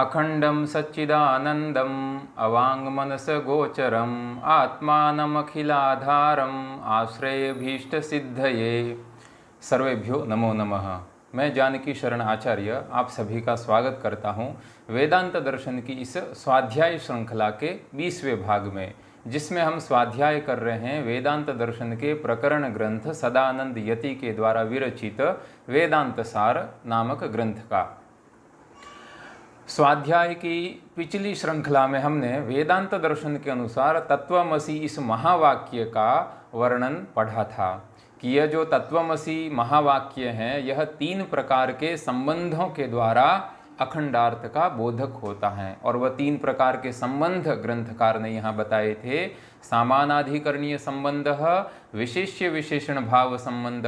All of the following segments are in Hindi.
अखंडं सच्चिदानन्दम् अवाङ्मनसगोचरम् आत्मानमखिलाधारम् आश्रयभीष्टसिद्धये। सर्वेभ्यो नमो नमः। मैं जानकी शरण आचार्य आप सभी का स्वागत करता हूँ वेदांत दर्शन की इस स्वाध्याय श्रृंखला के 20वें भाग में, जिसमें हम स्वाध्याय कर रहे हैं वेदांत दर्शन के प्रकरण ग्रंथ सदानंद यति के द्वारा विरचित वेदांत सार नामक ग्रंथ का। स्वाध्याय की पिछली श्रृंखला में हमने वेदांत दर्शन के अनुसार तत्वमसि इस महावाक्य का वर्णन पढ़ा था कि यह जो तत्वमसि महावाक्य है यह 3 प्रकार के संबंधों के द्वारा अखंडार्थ का बोधक होता है। और वह 3 प्रकार के संबंध ग्रंथकार ने यहाँ बताए थे। सामानाधिकरणीय संबंध, विशेष्य विशेषण भाव संबंध,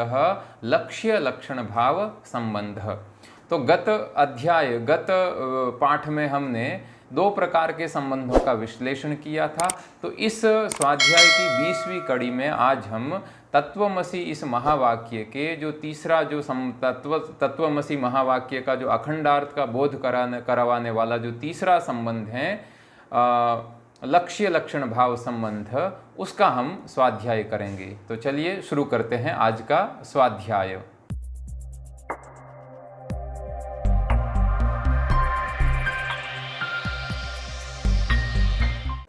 लक्ष्य लक्षण भाव संबंध। तो गत पाठ में हमने 2 प्रकार के संबंधों का विश्लेषण किया था। तो इस स्वाध्याय की 20वीं कड़ी में आज हम तत्वमसि इस महावाक्य के जो तीसरा जो तत्वमसि महावाक्य का जो अखंडार्थ का बोध करवाने वाला जो तीसरा संबंध है लक्ष्य लक्षण भाव संबंध, उसका हम स्वाध्याय करेंगे। तो चलिए शुरू करते हैं आज का स्वाध्याय।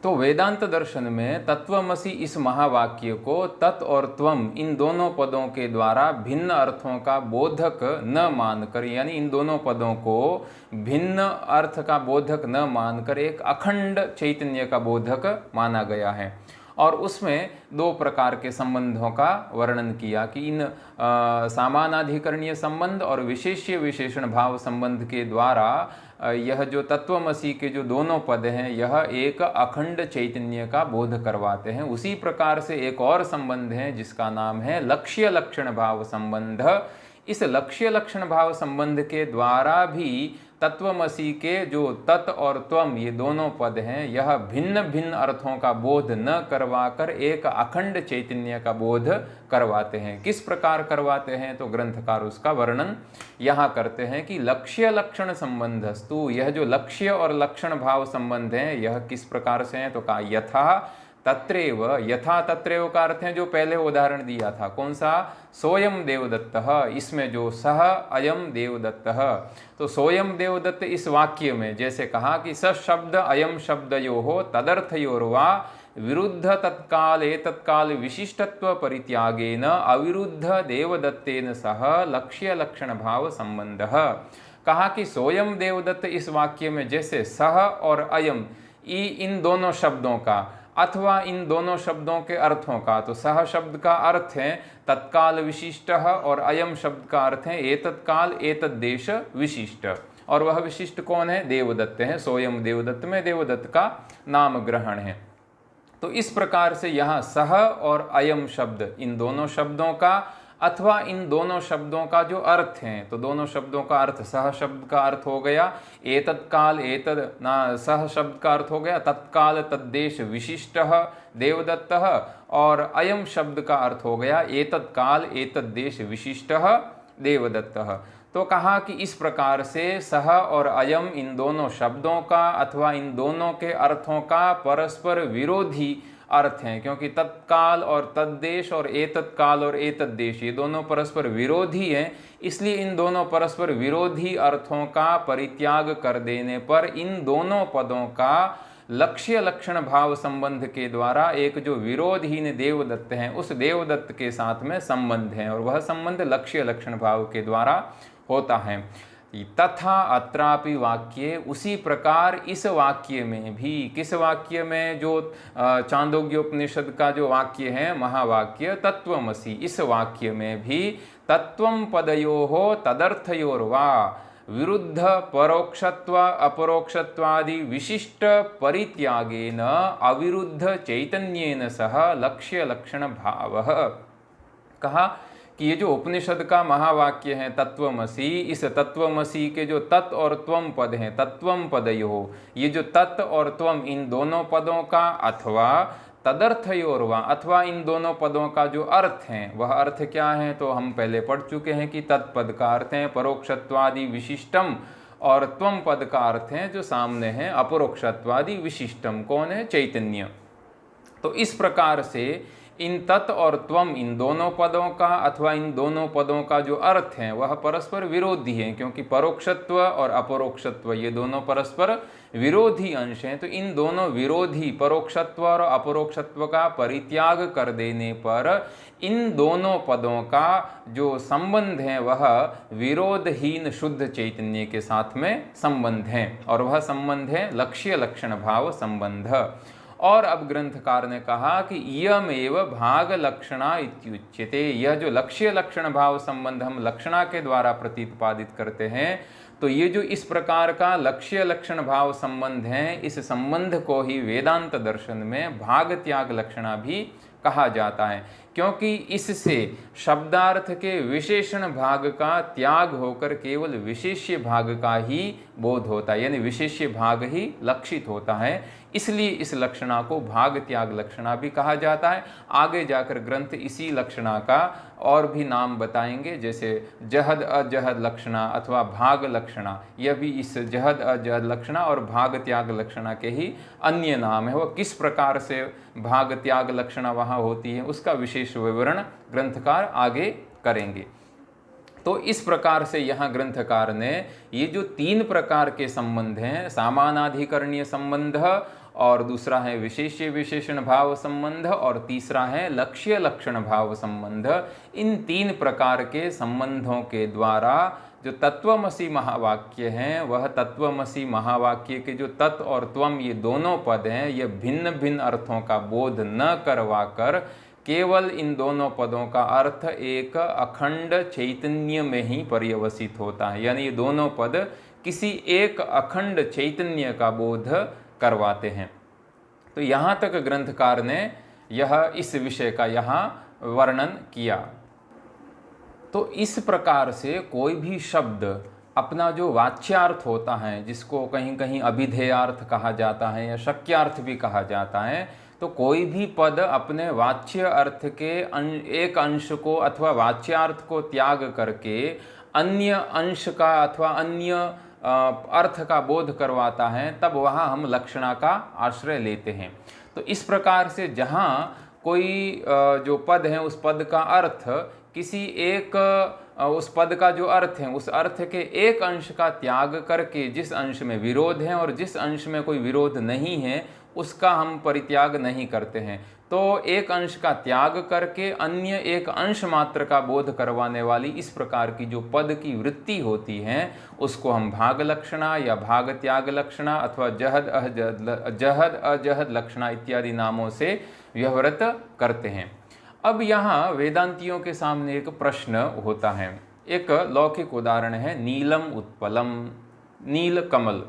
तो वेदांत दर्शन में तत्वमसि इस महावाक्य को तत् और त्वम इन दोनों पदों के द्वारा भिन्न अर्थों का बोधक न मानकर, यानी इन दोनों पदों को भिन्न अर्थ का बोधक न मानकर एक अखंड चैतन्य का बोधक माना गया है। और उसमें 2 प्रकार के संबंधों का वर्णन किया कि इन सामानाधिकरणीय संबंध और विशेष्य विशेषण भाव संबंध के द्वारा यह जो तत्वमसि के जो दोनों पद हैं यह एक अखंड चैतन्य का बोध करवाते हैं। उसी प्रकार से एक और संबंध है जिसका नाम है लक्ष्य लक्षण भाव संबंध। इस लक्ष्य लक्षण भाव संबंध के द्वारा भी तत्वमसि के जो तत् और त्वम ये दोनों पद हैं यह भिन्न भिन्न अर्थों का बोध न करवाकर एक अखंड चैतन्य का बोध करवाते हैं। किस प्रकार करवाते हैं तो ग्रंथकार उसका वर्णन यहाँ करते हैं कि लक्ष्य लक्षण संबंधस्तु, यह जो लक्ष्य और लक्षण भाव संबंध है यह किस प्रकार से है तो कहा यथा तत्रैव। यथा तत्रैव का अर्थ है जो पहले उदाहरण दिया था, कौन सा, सोयम देवदत्तः, इसमें जो सह अयम देवदत्तः। तो सोयम देवदत्त इस वाक्य में जैसे कहा कि स शब्द अयम शब्दयोः तदर्थयोर्वा विरुद्ध तत्काल एतत्काल विशिष्टत्व परित्यागेन अविरुद्ध देवदत्तेन सह लक्ष्य लक्षण भाव संबंधः। कहा कि सोयम देवदत्त इस वाक्य में जैसे सह और अयम इन दोनों शब्दों का अथवा इन दोनों शब्दों के अर्थों का, तो सह शब्द का अर्थ है तत्काल विशिष्ट और अयम शब्द का अर्थ है एतत्काल एतद्देश विशिष्ट। और वह विशिष्ट कौन है, देवदत्त है। सोयम देवदत्त में देवदत्त का नाम ग्रहण है। तो इस प्रकार से यहाँ सह और अयम शब्द इन दोनों शब्दों का अथवा इन दोनों शब्दों का जो अर्थ है, तो दोनों शब्दों का अर्थ, सह शब्द का अर्थ हो गया एतत्काल एतद ना, सह शब्द का अर्थ हो गया तत्काल तद्देश विशिष्टः देवदत्तः, और अयम शब्द का अर्थ हो गया एतत्काल एतद्देश विशिष्टः देवदत्तः। तो कहा कि इस प्रकार से सह और अयम इन दोनों शब्दों का अथवा इन दोनों के अर्थों का परस्पर विरोधी अर्थ हैं, क्योंकि तत्काल और तद्देश और एतत्काल और एतद्देश ये दोनों परस्पर विरोधी हैं। इसलिए इन दोनों परस्पर विरोधी अर्थों का परित्याग कर देने पर इन दोनों पदों का लक्ष्य लक्षण भाव संबंध के द्वारा एक जो विरोधहीन देवदत्त हैं उस देवदत्त के साथ में संबंध है, और वह संबंध लक्ष्य लक्षण भाव के द्वारा होता है। तथा अत्रापि वाक्ये, उसी प्रकार इस वाक्य में भी, किस वाक्य में, जो चांदोग्योपनिषद का जो वाक्य है महावाक्य तत्वमसि, इस वाक्य में भी तत्वम पदयोः तदर्थयोर्वा विरुद्ध परोक्षत्व अपरोक्षत्वादि विशिष्ट परित्यागेन अविरुद्ध चैतन्येन सह लक्ष्य लक्षण भावः। कहा कि ये जो उपनिषद का महावाक्य है तत्वमसि, इस तत्वमसि के जो तत् और त्वम पद हैं, तत्वम पदयोः, ये जो तत् और त्वम इन दोनों पदों का अथवा तदर्थयोर्वा अथवा इन दोनों पदों का जो अर्थ है वह अर्थ क्या है, तो हम पहले पढ़ चुके हैं कि तत्पद का अर्थ है परोक्षत्वादि विशिष्टम और त्वम पद का अर्थ है जो सामने है अपरोक्षत्वादि विशिष्टम, कौन है? चैतन्य। तो इस प्रकार से इन तत् और त्वम, इन दोनों पदों का अथवा इन दोनों पदों का जो अर्थ है वह परस्पर विरोधी है, क्योंकि परोक्षत्व और अपरोक्षत्व ये दोनों परस्पर विरोधी अंश हैं। तो इन दोनों विरोधी परोक्षत्व और अपरोक्षत्व का परित्याग कर देने पर इन दोनों पदों का जो संबंध है वह विरोधहीन शुद्ध चैतन्य के साथ में संबंध है, और वह संबंध है लक्ष्य लक्षण भाव संबंध। और अब ग्रंथकार ने कहा कि इयमेव भाग लक्षणा इत्युच्यते, यह जो लक्ष्य लक्षण भाव संबंध हम लक्षणा के द्वारा प्रतिपादित करते हैं, तो ये जो इस प्रकार का लक्ष्य लक्षण भाव संबंध है, इस संबंध को ही वेदांत दर्शन में भाग त्याग लक्षणा भी कहा जाता है, क्योंकि इससे शब्दार्थ के विशेषण भाग का त्याग होकर केवल विशेष्य भाग का ही बोध होता है, यानी विशेष्य भाग ही लक्षित होता है। इसलिए इस लक्षणा को भाग त्याग लक्षणा भी कहा जाता है। आगे जाकर ग्रंथ इसी लक्षणा का और भी नाम बताएंगे, जैसे जहद अजहद लक्षणा अथवा भाग लक्षणा, यह भी इस जहद अजहद लक्षणा और भाग त्याग लक्षणा के ही अन्य नाम है। वह किस प्रकार से भाग त्याग लक्षणा वहाँ होती है उसका विशेष विवरण ग्रंथकार आगे करेंगे। तो इस प्रकार से यहाँ ग्रंथकार ने ये जो तीन प्रकार के संबंध हैं, सामानाधिकरणीय संबंध, और दूसरा है विशेष्य विशेषण भाव संबंध, और तीसरा है लक्ष्य लक्षण भाव संबंध, इन तीन प्रकार के संबंधों के द्वारा जो तत्वमसि महावाक्य हैं, वह तत्वमसि महावाक्य के जो तत् और त्वम ये दोनों पद हैं, ये भिन्न भिन्न अर्थों का बोध न करवाकर केवल इन दोनों पदों का अर्थ एक अखंड चैतन्य में ही पर्यवसित होता है, यानी ये दोनों पद किसी एक अखंड चैतन्य का बोध करवाते हैं। तो यहाँ तक ग्रंथकार ने यह इस विषय का यहाँ वर्णन किया। तो इस प्रकार से कोई भी शब्द अपना जो वाच्यार्थ होता है, जिसको कहीं कहीं अभिधेयार्थ कहा जाता है या शक्यार्थ भी कहा जाता है, तो कोई भी पद अपने वाच्य अर्थ के एक अंश को अथवा वाच्यार्थ को त्याग करके अन्य अंश का अथवा अन्य अर्थ का बोध करवाता है, तब वहाँ हम लक्षणा का आश्रय लेते हैं। तो इस प्रकार से जहाँ कोई जो पद है उस पद का अर्थ किसी एक उस पद का जो अर्थ है उस अर्थ के एक अंश का त्याग करके जिस अंश में विरोध है और जिस अंश में कोई विरोध नहीं है उसका हम परित्याग नहीं करते हैं, तो एक अंश का त्याग करके अन्य एक अंश मात्र का बोध करवाने वाली इस प्रकार की जो पद की वृत्ति होती है उसको हम भाग लक्षणा या भाग त्याग लक्षणा अथवा जहद अजहद लक्षणा इत्यादि नामों से व्यवहृत करते हैं। अब यहाँ वेदांतियों के सामने एक प्रश्न होता है। एक लौकिक उदाहरण है नीलम उत्पलम, नील कमल।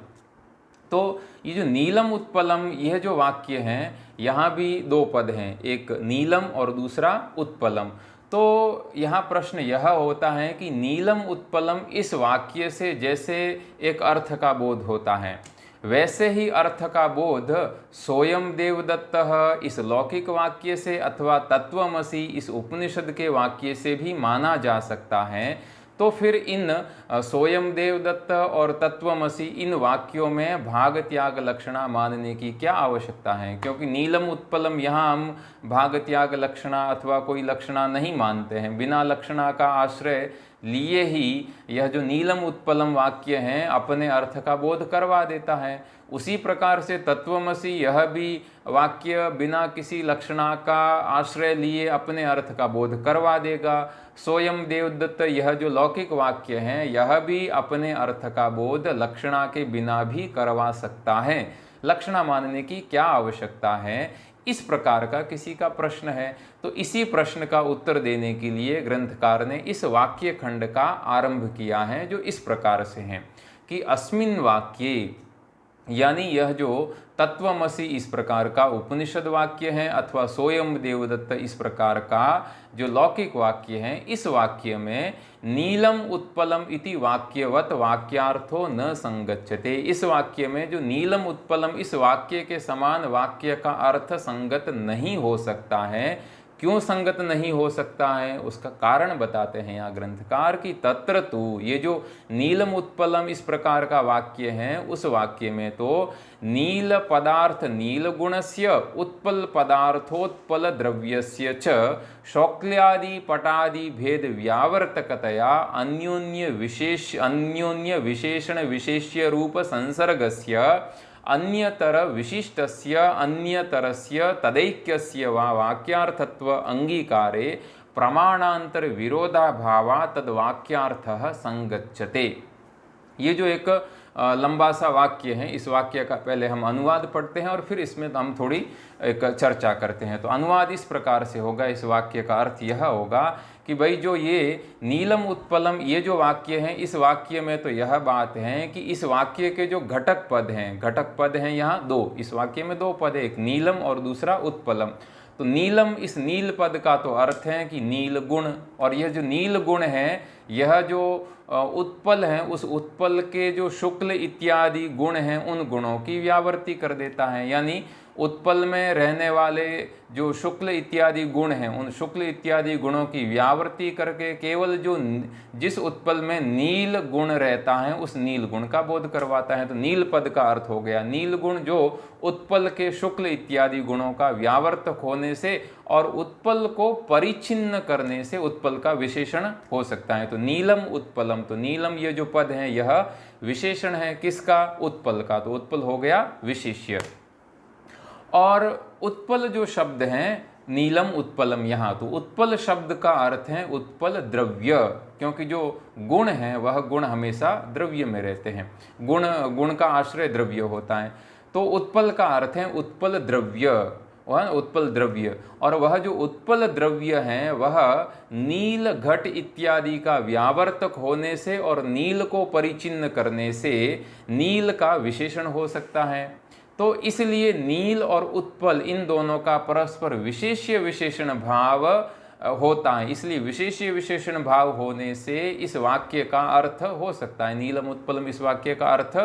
तो ये जो नीलम उत्पलम यह जो वाक्य हैं, यहाँ भी दो पद हैं, एक नीलम और दूसरा उत्पलम। तो यहाँ प्रश्न यह होता है कि नीलम उत्पलम इस वाक्य से जैसे एक अर्थ का बोध होता है, वैसे ही अर्थ का बोध सोयम देवदत्त इस लौकिक वाक्य से अथवा तत्वमसि इस उपनिषद के वाक्य से भी माना जा सकता है। तो फिर इन सोयम देवदत्त और तत्वमसि इन वाक्यों में भाग त्याग लक्षणा मानने की क्या आवश्यकता है, क्योंकि नीलम उत्पलम यहाँ हम भाग त्याग लक्षणा अथवा कोई लक्षणा नहीं मानते हैं। बिना लक्षणा का आश्रय लिए ही यह जो नीलम उत्पलम वाक्य हैं अपने अर्थ का बोध करवा देता है। उसी प्रकार से तत्वमसि यह भी वाक्य बिना किसी लक्षणा का आश्रय लिए अपने अर्थ का बोध करवा देगा। सोयम देवदत्त यह जो लौकिक वाक्य हैं यह भी अपने अर्थ का बोध लक्षणा के बिना भी करवा सकता है। लक्षणा मानने की क्या आवश्यकता है, इस प्रकार का किसी का प्रश्न है। तो इसी प्रश्न का उत्तर देने के लिए ग्रंथकार ने इस वाक्य खंड का आरंभ किया है, जो इस प्रकार से है कि अस्मिन् वाक्ये, यानी यह जो तत्वमसि इस प्रकार का उपनिषद वाक्य है अथवा सोयम देवदत्त इस प्रकार का जो लौकिक वाक्य है, इस वाक्य में नीलम उत्पलम इति वाक्यवत वाक्यार्थो न संगच्छते। इस वाक्य में जो नीलम उत्पलम इस वाक्य के समान वाक्य का अर्थ संगत नहीं हो सकता है। क्यों संगत नहीं हो सकता है, उसका कारण बताते हैं यहाँ ग्रंथकार की तत्र तु, ये जो नीलम उत्पलम इस प्रकार का वाक्य है, उस वाक्य में तो नील पदार्थ नील गुणस्य उत्पल पदार्थोत्पल द्रव्यस्य च शौक्ल्यादि पटादि भेद व्यावर्तकतया अन्योन्य विशेषण विशेष्य रूप संसर्गस्य अन्यतर विशिष्टस्य अन्यतरस्य तदैक्यस्य वा वाक्यार्थत्व अंगीकारे प्रमाणांतर विरोधाभावा तद्वाक्यार्थः संगच्छते। ये जो एक लंबा सा वाक्य है, इस वाक्य का पहले हम अनुवाद पढ़ते हैं और फिर इसमें हम थोड़ी एक चर्चा करते हैं। तो अनुवाद इस प्रकार से होगा, इस वाक्य का अर्थ यह होगा कि भाई जो ये नीलम उत्पलम ये जो वाक्य है, इस वाक्य में तो यह बात है कि इस वाक्य के जो घटक पद हैं यहाँ दो, इस वाक्य में दो पद है, एक नीलम और दूसरा उत्पलम। तो नीलम, इस नील पद का तो अर्थ है कि नील गुण, और यह जो नील गुण है यह जो उत्पल है, उस उत्पल के जो शुक्ल इत्यादि गुण हैं उन गुणों की व्यावृत्ति कर देता है। यानी उत्पल में रहने वाले जो शुक्ल इत्यादि गुण हैं, उन शुक्ल इत्यादि गुणों की व्यावृत्ति करके केवल जो जिस उत्पल में नील गुण रहता है उस नील गुण का बोध करवाता है। तो नील पद का अर्थ हो गया नील गुण, जो उत्पल के शुक्ल इत्यादि गुणों का व्यावर्तक होने से और उत्पल को परिच्छिन्न करने से उत्पल का विशेषण हो सकता है। तो नीलम उत्पलम, तो नीलम ये जो पद है यह विशेषण है किसका, उत्पल का, तो उत्पल हो गया विशेष्य। और उत्पल जो शब्द हैं नीलम उत्पलम, यहाँ तो उत्पल शब्द का अर्थ है उत्पल द्रव्य, क्योंकि जो गुण है वह गुण हमेशा द्रव्य में रहते हैं, गुण का आश्रय द्रव्य होता है। तो उत्पल का अर्थ है उत्पल द्रव्य, वह उत्पल द्रव्य, और वह जो उत्पल द्रव्य है वह नील घट इत्यादि का व्यावर्तक होने से और नील को परिचिन्न करने से नील का विशेषण हो सकता है। तो इसलिए नील और उत्पल इन दोनों का परस्पर विशेष्य विशेषण भाव होता है, इसलिए विशेष्य विशेषण भाव होने से इस वाक्य का अर्थ हो सकता है, नीलम उत्पलम इस वाक्य का अर्थ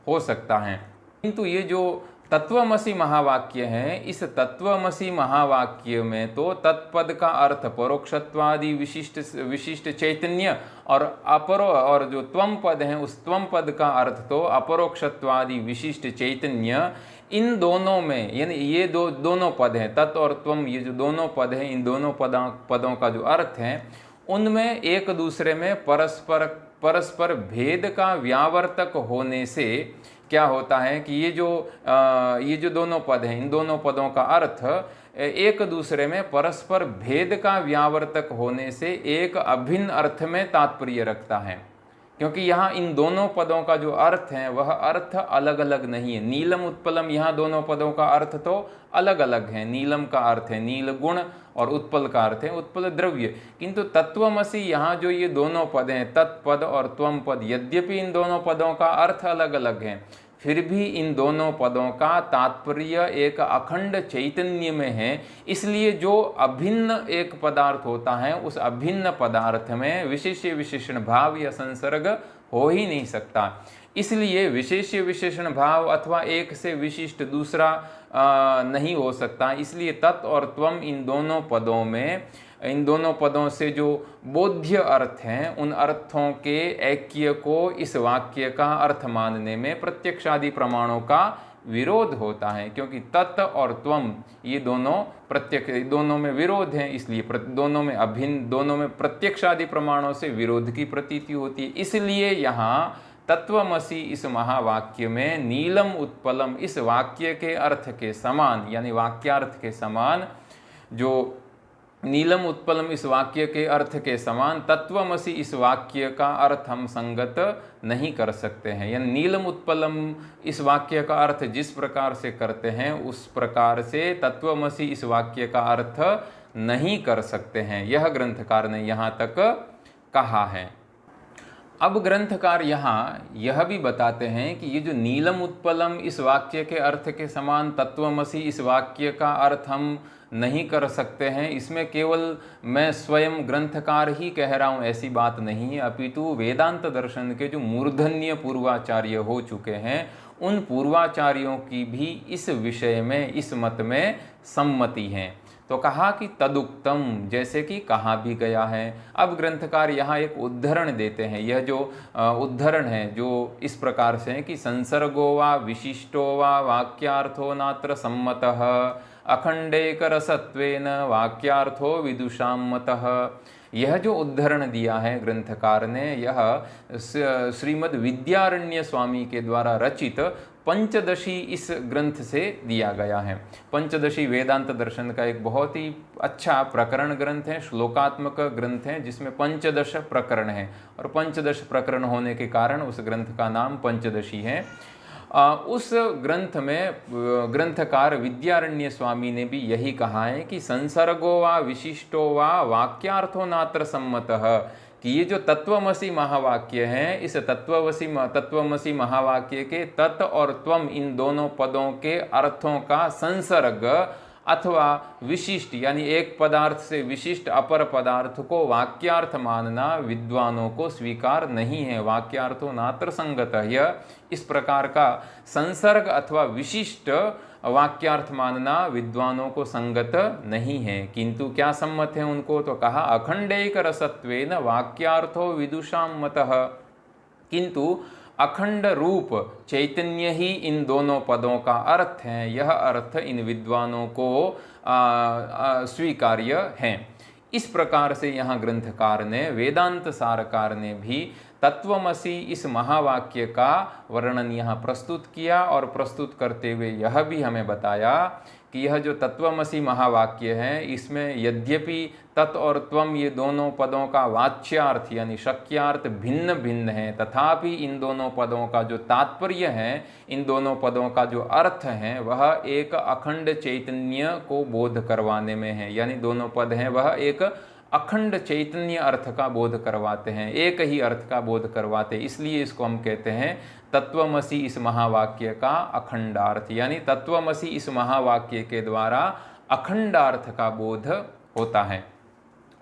हो सकता है। किंतु ये जो तत्वमसि महावाक्य है, इस तत्वमसि महावाक्य में तो तत्पद का अर्थ परोक्षत्वादि विशिष्ट चैतन्य और अपरो, और जो त्वम पद है उस त्वम पद का अर्थ तो अपरोक्षत्वादि विशिष्ट चैतन्य, इन दोनों में यानी ये दोनों पद हैं, तत् और त्वम, ये जो दोनों पद हैं, इन दोनों पदों का जो अर्थ है उनमें एक दूसरे में परस्पर भेद का व्यावर्तक होने से क्या होता है कि ये जो दोनों पद हैं, इन दोनों पदों का अर्थ एक दूसरे में परस्पर भेद का व्यावर्तक होने से एक अभिन्न अर्थ में तात्पर्य रखता है, क्योंकि यहाँ इन दोनों पदों का जो अर्थ है वह अर्थ अलग अलग नहीं है। नीलम उत्पलम, यहाँ दोनों पदों का अर्थ तो अलग अलग है, नीलम का अर्थ है नील गुण और उत्पल का अर्थ है उत्पल द्रव्य, किंतु तत्वमसि यहाँ जो ये दोनों पद हैं तत्पद और त्वम पद, यद्यपि इन दोनों पदों का अर्थ अलग अलग है फिर भी इन दोनों पदों का तात्पर्य एक अखंड चैतन्य में है। इसलिए जो अभिन्न एक पदार्थ होता है उस अभिन्न पदार्थ में विशेष्य विशेषण भाव या संसर्ग हो ही नहीं सकता। इसलिए विशेष्य विशेषण भाव अथवा एक से विशिष्ट दूसरा नहीं हो सकता। इसलिए तत् और त्वम इन दोनों पदों से जो बोध्य अर्थ हैं उन अर्थों के ऐक्य को इस वाक्य का अर्थ मानने में प्रत्यक्षादि प्रमाणों का विरोध होता है, क्योंकि तत् और त्वम ये दोनों में विरोध हैं, इसलिए दोनों में अभिन्न, दोनों में प्रत्यक्षादि प्रमाणों से विरोध की प्रतीति होती है। इसलिए यहाँ तत्वमसि इस महावाक्य में नीलम उत्पलम इस वाक्य के अर्थ के समान, यानी वाक्यार्थ के समान, जो नीलम उत्पलम इस वाक्य के अर्थ के समान तत्वमसि इस वाक्य का अर्थ हम संगत नहीं कर सकते हैं। यानी नीलम उत्पलम इस वाक्य का अर्थ जिस प्रकार से करते हैं उस प्रकार से तत्वमसि इस वाक्य का अर्थ नहीं कर सकते हैं, यह ग्रंथकार ने यहाँ तक कहा है। अब ग्रंथकार यहाँ यह भी बताते हैं कि ये जो नीलम उत्पलम इस वाक्य के अर्थ के समान तत्वमसि इस वाक्य का अर्थ हम नहीं कर सकते हैं, इसमें केवल मैं स्वयं ग्रंथकार ही कह रहा हूँ ऐसी बात नहीं है, अपितु वेदांत दर्शन के जो मूर्धन्य पूर्वाचार्य हो चुके हैं उन पूर्वाचार्यों की भी इस विषय में, इस मत में सम्मति है। तो कहा कि तदुक्तम, जैसे कि कहा भी गया है। अब ग्रंथकार यहाँ एक उद्धरण देते हैं। यह जो उद्धरण है जो इस प्रकार से है कि संसर्गो वा विशिष्टो वा वाक्यार्थो नात्र सम्मतः अखंडेक रसत्वेन वाक्यार्थो विदुषाम मतः। यह जो उद्धरण दिया है ग्रंथकार ने, यह श्रीमद् विद्यारण्य स्वामी के द्वारा रचित पंचदशी इस ग्रंथ से दिया गया है। पंचदशी वेदांत दर्शन का एक बहुत ही अच्छा प्रकरण ग्रंथ है, श्लोकात्मक ग्रंथ है, जिसमें पंचदश प्रकरण है और पंचदश प्रकरण होने के कारण उस ग्रंथ का नाम पंचदशी है। उस ग्रंथ में ग्रंथकार विद्यारण्य स्वामी ने भी यही कहा है कि संसर्गो वा विशिष्टो वा वाक्यार्थो नात्र सम्मतः, कि ये जो तत्वमसि महावाक्य है, इस तत्वमसि महावाक्य के तत् और त्वम इन दोनों पदों के अर्थों का संसर्ग अथवा विशिष्ट यानी एक पदार्थ से विशिष्ट अपर पदार्थ को वाक्यार्थ मानना विद्वानों को स्वीकार नहीं है। वाक्यार्थो नात्र संगतः, यह इस प्रकार का संसर्ग अथवा विशिष्ट वाक्यार्थ मानना विद्वानों को संगत नहीं है। किंतु क्या सम्मत है उनको, तो कहा अखंडैक रसत्वेन वाक्यार्थो विदुषाम मतः, किंतु अखंड रूप चैतन्य ही इन दोनों पदों का अर्थ है, यह अर्थ इन विद्वानों को स्वीकार्य है। इस प्रकार से यहाँ ग्रंथकार ने, वेदांत सारकार ने भी तत्वमसि इस महावाक्य का वर्णन यहाँ प्रस्तुत किया और प्रस्तुत करते हुए यह भी हमें बताया कि यह जो तत्वमसि महावाक्य है, इसमें यद्यपि तत् और त्वम ये दोनों पदों का वाच्यार्थ यानी शक्यार्थ भिन्न भिन्न है, तथापि इन दोनों पदों का जो तात्पर्य है, इन दोनों पदों का जो अर्थ है, वह एक अखंड चैतन्य को बोध करवाने में है। यानी दोनों पद हैं वह एक अखंड चैतन्य अर्थ का बोध करवाते हैं, एक ही अर्थ का बोध करवाते हैं। इसलिए इसको हम कहते हैं तत्वमसि इस महावाक्य का अखंडार्थ, यानी तत्वमसि इस महावाक्य के द्वारा अखंडार्थ का बोध होता है।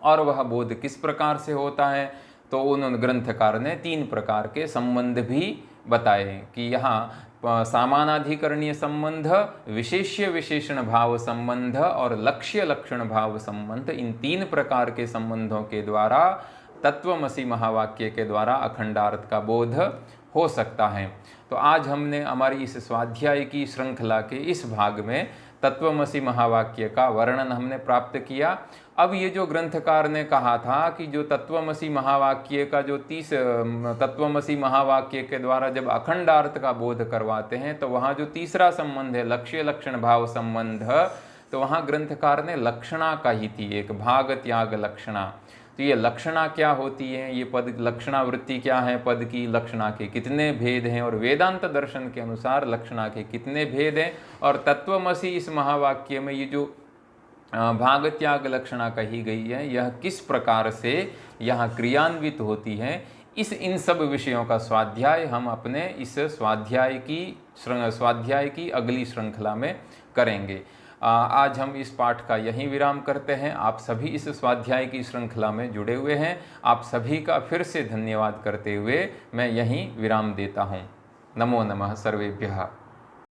और वह बोध किस प्रकार से होता है, तो उन ग्रंथकार ने 3 प्रकार के संबंध भी बताए कि यहाँ सामानाधिकरणीय संबंध, विशेष्य विशेषण भाव संबंध और लक्ष्य लक्षण भाव संबंध, इन 3 प्रकार के संबंधों के द्वारा तत्वमसि महावाक्य के द्वारा अखंडार्थ का बोध हो सकता है। तो आज हमने हमारी इस स्वाध्याय की श्रृंखला के इस भाग में तत्वमसि महावाक्य का वर्णन हमने प्राप्त किया। अब ये जो ग्रंथकार ने कहा था कि जो तत्वमसि महावाक्य का जो तत्वमसि महावाक्य के द्वारा जब अखंडार्थ का बोध करवाते हैं, तो वहाँ जो तीसरा संबंध है लक्ष्य लक्षण भाव संबंध, तो वहाँ ग्रंथकार ने लक्षणा कही थी, एक भाग त्याग लक्षणा। तो ये लक्षणा क्या होती है, ये पद लक्षणावृत्ति क्या है पद की, लक्षणा के कितने भेद हैं और वेदांत दर्शन के अनुसार लक्षणा के कितने भेद हैं, और तत्वमसि इस महावाक्य में ये जो भाग त्याग लक्षणा कही गई है, यह किस प्रकार से यहाँ क्रियान्वित होती है, इन सब विषयों का स्वाध्याय हम अपने इस स्वाध्याय की अगली श्रृंखला में करेंगे। आज हम इस पाठ का यहीं विराम करते हैं। आप सभी इस स्वाध्याय की श्रृंखला में जुड़े हुए हैं, आप सभी का फिर से धन्यवाद करते हुए मैं यहीं विराम देता हूँ। नमो नमः सर्वेभ्यः।